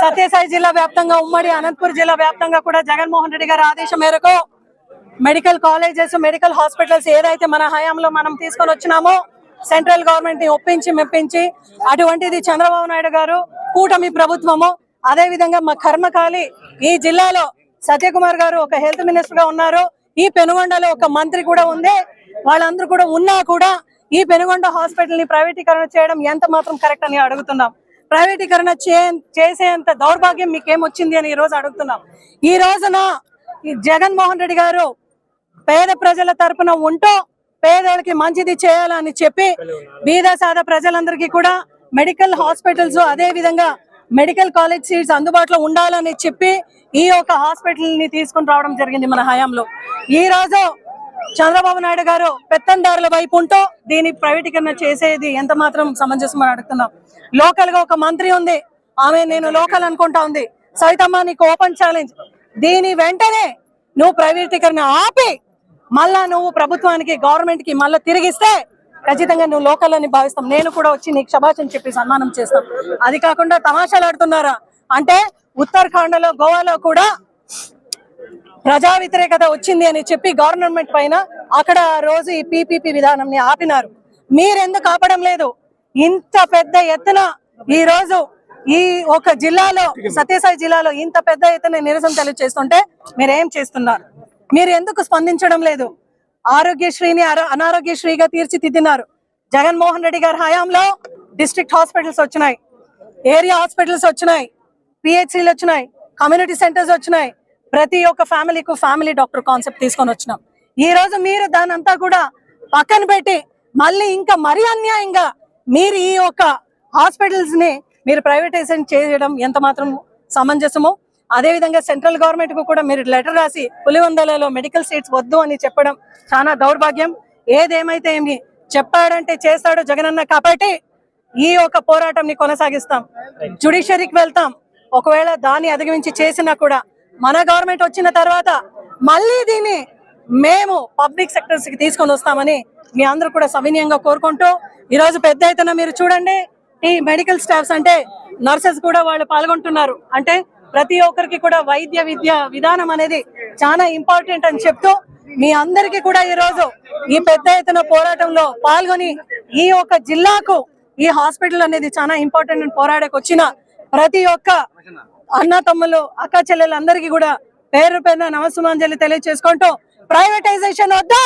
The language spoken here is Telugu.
సత్యసాయి జిల్లా వ్యాప్తంగా ఉమ్మడి అనంతపురం జిల్లా వ్యాప్తంగా కూడా జగన్మోహన్ రెడ్డి గారి ఆదేశం మేరకు మెడికల్ కాలేజెస్ మెడికల్ హాస్పిటల్స్ ఏదైతే మన హయాంలో మనం తీసుకొని వచ్చినామో సెంట్రల్ గవర్నమెంట్ ని ఒప్పించి మెప్పించి అటువంటిది చంద్రబాబు నాయుడు గారు కూటమి ప్రభుత్వము అదే విధంగా మా కర్మకాలి ఈ జిల్లాలో సత్యకుమార్ గారు ఒక హెల్త్ మినిస్టర్ గా ఉన్నారు ఈ పెనుగొండలో ఒక మంత్రి కూడా ఉంది వాళ్ళందరూ కూడా ఉన్నా కూడా ఈ పెనుగొండ హాస్పిటల్ ని ప్రైవేటీకరణ చేయడం ఎంత మాత్రం కరెక్ట్ అని అడుగుతున్నాం ప్రైవేటీకరణ చేసేంత దౌర్భాగ్యం మీకేమొచ్చింది అని ఈ రోజు అడుగుతున్నాం ఈ రోజున జగన్మోహన్ రెడ్డి గారు పేద ప్రజల తరపున ఉంటూ పేదలకి మంచిది చేయాలని చెప్పి బీద సాదా ప్రజలందరికీ కూడా మెడికల్ హాస్పిటల్స్ అదే విధంగా మెడికల్ కాలేజ్ సీట్స్ అందుబాటులో ఉండాలని చెప్పి ఈ యొక్క హాస్పిటల్ ని తీసుకుని రావడం జరిగింది మన హయాంలో ఈ రోజు చంద్రబాబు నాయుడు గారు పెత్తందారుల వైపు ఉంటూ దీని ప్రైవేటీకరణ చేసేది ఎంత మాత్రం సమంజసం అని అడుగుతున్నాం లోకల్ గా ఒక మంత్రి ఉంది ఆమె నేను లోకల్ అనుకుంటా ఉంది సైతమ్మ నీకు ఓపెన్ ఛాలెంజ్ దీని వెంటనే నువ్వు ప్రైవేటీకరణ ఆపి మళ్ళా నువ్వు ప్రభుత్వానికి గవర్నమెంట్ కి మళ్ళీ తిరిగిస్తే ఖచ్చితంగా నువ్వు లోకల్ అని భావిస్తాం నేను కూడా వచ్చి నీకు శభాషని చెప్పి సన్మానం చేస్తాం అది కాకుండా తమాషాలు ఆడుతున్నారా అంటే ఉత్తరాఖండ్ లో గోవాలో కూడా ప్రజా వ్యతిరేకత వచ్చింది అని చెప్పి గవర్నమెంట్ పైన అక్కడ రోజు ఈ పీపీపీ విధానం ని ఆపినారు మీరెందుకు ఆపడం లేదు ఇంత పెద్ద ఎత్తున ఈ రోజు ఈ ఒక జిల్లాలో సత్యసాయి జిల్లాలో ఇంత పెద్ద ఎత్తున నిరసన తెలియజేస్తుంటే మీరేం చేస్తున్నారు మీరు ఎందుకు స్పందించడం లేదు ఆరోగ్యశ్రీని అనారోగ్యశ్రీగా తీర్చిదిద్దినారు జగన్మోహన్ రెడ్డి గారి హయాంలో డిస్ట్రిక్ట్ హాస్పిటల్స్ వచ్చినాయి ఏరియా హాస్పిటల్స్ వచ్చినాయి పిహెచ్సిలు వచ్చినాయి కమ్యూనిటీ సెంటర్స్ వచ్చినాయి ప్రతి ఒక్క ఫ్యామిలీకు ఫ్యామిలీ డాక్టర్ కాన్సెప్ట్ తీసుకొని వచ్చినాం ఈ రోజు మీరు దాని అంతా కూడా పక్కన పెట్టి మళ్ళీ ఇంకా మరీ అన్యాయంగా మీరు ఈ యొక్క హాస్పిటల్స్ ని మీరు ప్రైవేటైజేషన్ చేయడం ఎంత మాత్రం సమంజసమో అదే విధంగా సెంట్రల్ గవర్నమెంట్ కు కూడా మీరు లెటర్ రాసి పులివందలలో మెడికల్ సీట్స్ వద్దు అని చెప్పడం చాలా దౌర్భాగ్యం ఏదేమైతే ఏమి చెప్పాడంటే చేస్తాడు జగనన్న కాబట్టి ఈ యొక్క పోరాటం ని కొనసాగిస్తాం జ్యుడిషియరీకి వెళ్తాం ఒకవేళ దాన్ని అధిగమించి చేసినా కూడా మన గవర్నమెంట్ వచ్చిన తర్వాత మళ్ళీ దీన్ని మేము పబ్లిక్ సెక్టర్స్ కి తీసుకొని వస్తామని మీ అందరూ కూడా సవినయంగా కోరుకుంటూ ఈ రోజు పెద్ద ఎత్తున మీరు చూడండి ఈ మెడికల్ స్టాఫ్స్ అంటే నర్సెస్ కూడా వాళ్ళు పాల్గొంటున్నారు అంటే ప్రతి ఒక్కరికి కూడా వైద్య విద్య విధానం అనేది చాలా ఇంపార్టెంట్ అని చెప్తూ మీ అందరికీ కూడా ఈ రోజు ఈ పెద్ద ఎత్తున పోరాటంలో పాల్గొని ఈ యొక్క జిల్లాకు ఈ హాస్పిటల్ అనేది చాలా ఇంపార్టెంట్ అని పోరాడకు వచ్చిన ప్రతి ఒక్క అన్న తమ్ములు అక్క చెల్లెలందరికీ కూడా పేరు పేరున నమస్సుమాంజలి తెలియజేసుకుంటూ ప్రైవేటైజేషన్ వద్దు